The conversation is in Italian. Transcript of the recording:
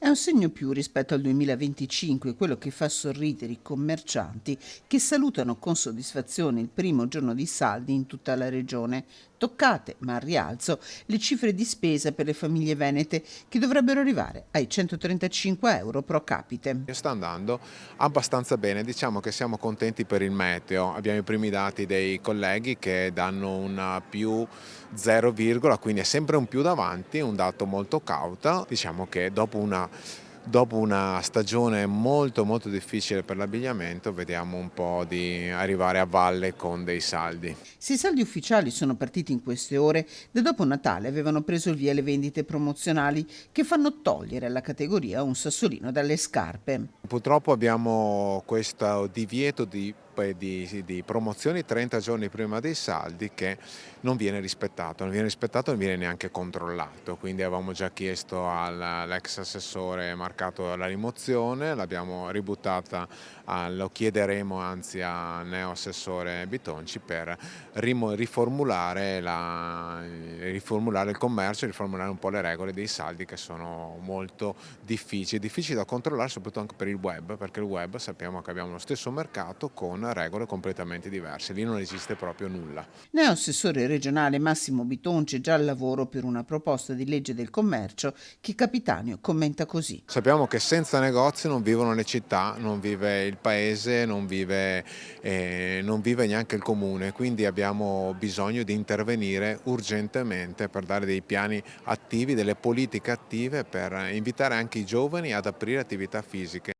È un segno più rispetto al 2025, quello che fa sorridere i commercianti che salutano con soddisfazione il primo giorno di saldi in tutta la regione. Toccate, ma al rialzo, le cifre di spesa per le famiglie venete che dovrebbero arrivare ai 135 euro pro capite. Sta andando abbastanza bene, diciamo che siamo contenti per il meteo. Abbiamo i primi dati dei colleghi che danno un più 0, quindi è sempre un più davanti, un dato molto cauto. Diciamo che dopo una stagione molto molto difficile per l'abbigliamento vediamo un po' di arrivare a valle con dei saldi. Se i saldi ufficiali sono partiti in queste ore, da dopo Natale avevano preso il via le vendite promozionali che fanno togliere alla categoria un sassolino dalle scarpe. Purtroppo abbiamo questo divieto di promozioni 30 giorni prima dei saldi che non viene rispettato, non viene neanche controllato, quindi avevamo già chiesto all'ex assessore marcato la rimozione, l'abbiamo ributtata, lo chiederemo anzi al neo assessore Bitonci per riformulare il commercio, riformulare un po' le regole dei saldi che sono molto difficili da controllare, soprattutto anche per il web, perché il web sappiamo che abbiamo lo stesso mercato con regole completamente diverse, lì non esiste proprio nulla. Neo assessore regionale Massimo Bitonci è già al lavoro per una proposta di legge del commercio che Capitanio commenta così. Sappiamo che senza negozi non vivono le città, non vive il paese, non vive neanche il comune, quindi abbiamo bisogno di intervenire urgentemente per dare dei piani attivi, delle politiche attive per invitare anche i giovani ad aprire attività fisiche.